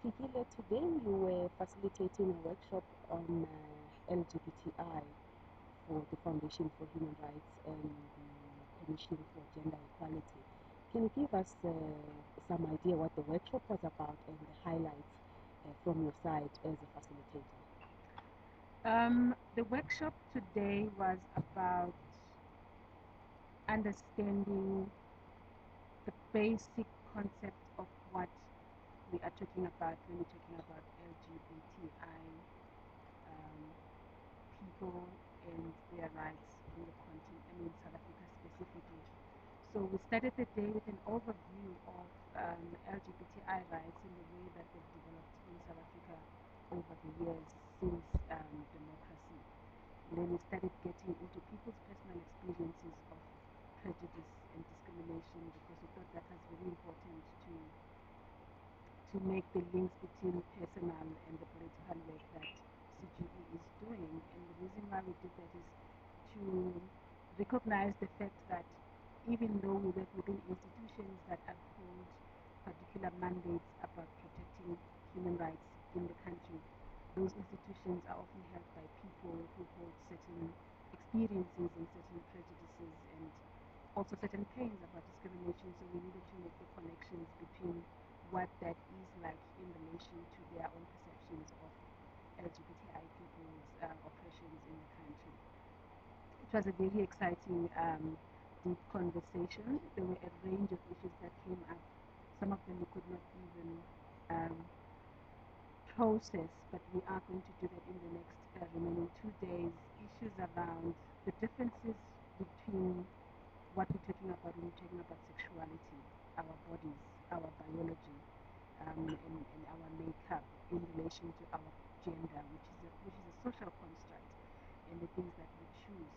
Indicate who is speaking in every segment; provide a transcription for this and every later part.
Speaker 1: Fikile, today you were facilitating a workshop on LGBTI for the Foundation for Human Rights and the Commission for Gender Equality. Can you give us some idea what the workshop was about and the highlights from your side as a facilitator?
Speaker 2: The workshop today was about understanding the basic concept of what we are talking about when we're talking about LGBTI um, people and their rights in the continent, South Africa specifically. So we started the day with an overview of LGBTI rights and the way that they've developed in South Africa over the years since democracy. And then we started getting into people's personal experiences of prejudice and discrimination because we thought that was very important to make the links between personal and the political work that CGE is doing. And the reason why we did that is to recognize the fact that even though we work within institutions that uphold particular mandates about protecting human rights in the country, those institutions are often held by people who hold certain experiences and certain prejudices and also certain pains about discrimination. So we needed to make the connections between what that is like in relation to their own perceptions of LGBTI people's oppressions in the country. It was a very exciting, deep conversation. There were a range of issues that came up. Some of them we could not even um, process, but we are going to do that in the next remaining 2 days. Issues around the differences between what we're talking about when we're talking about sexuality, our bodies, our biology, and our makeup in relation to our gender, which is a social construct, and the things that we choose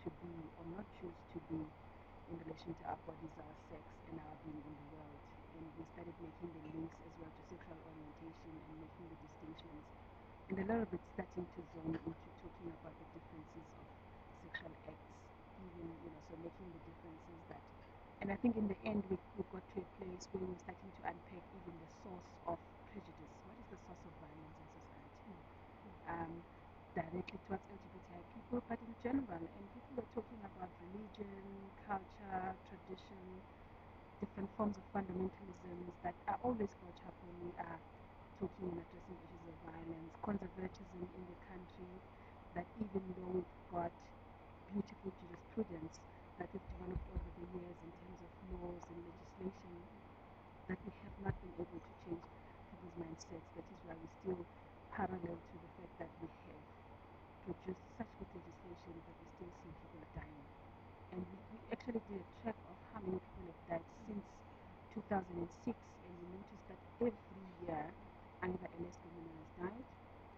Speaker 2: to be or not choose to be in relation to our bodies, our sex, and our being in the world. And we started making the links as well to sexual orientation and making the distinctions, and a little bit starting to zone into talking about the differences of sexual acts, even, so making the differences that, and I think in the end we got to a place where we're starting to unpack even the source of prejudice. What is the source of violence in society? Um, Directly towards LGBTI people, but in general, and people were talking about religion, culture, tradition, different forms of fundamentalisms that are always brought up when we are talking and addressing issues of violence, conservatism in the country, that even though we've got beautiful jurisprudence that we've developed over the years in terms of laws and legislation, that we have not been able to change people's mindsets. That is why we still parallel to the fact that we have produced such good legislation, but we still see people dying. And we actually did a track of how many people have died since 2006, and we noticed that every year either a lesbian woman has died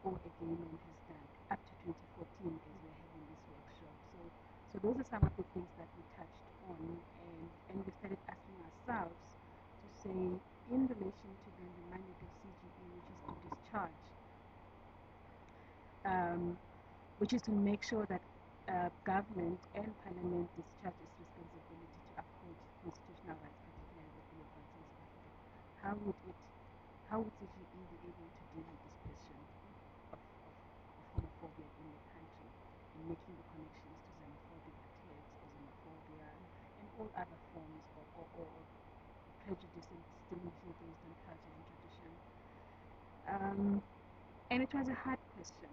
Speaker 2: or a gay man has died, up to 2014 as we're having this workshop. So those are some of the things that we touched on, and we started asking ourselves to say, in relation to then the mandate of CGE, which is to discharge, which is to make sure that government and parliament discharge its responsibility to uphold constitutional rights, particularly the Bill of Rights in South Africa. How would CGE be able to deal with this question of homophobia in the country, and making the connections to xenophobic attacks or xenophobia and all other forms or prejudice and discrimination based on culture and tradition? And it was a hard question.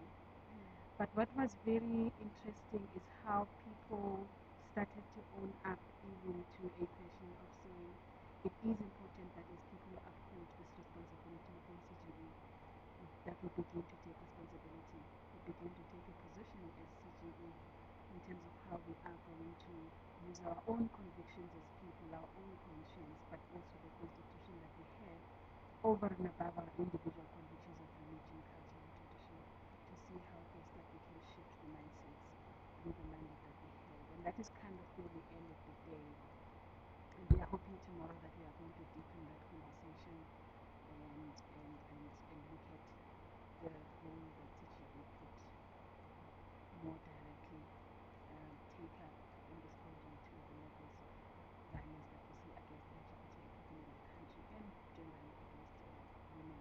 Speaker 2: But what was very interesting is how people started to own up even to a question of saying it is important that as people who uphold this responsibility within CGE, that we begin to take responsibility, we begin to take a position as CGE in terms of how we are going to use our own convictions as people, our own conscience, but also the constitution that we have over and above our individual convictions of religion, culture, and tradition, to see how best that we can shift the mindsets with the mandate that we have. And that is kind of where we ended the day. And we are hoping tomorrow that we are going to deepen that conversation and look at the role that CGE could more directly take up in responding to the levels of violence that we see against LGBTI people in the country, and generally against women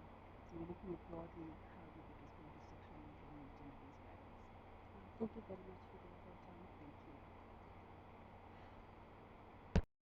Speaker 2: we're looking at broadly how do we respond to sexual and gender-based violence.
Speaker 1: Thank you very much for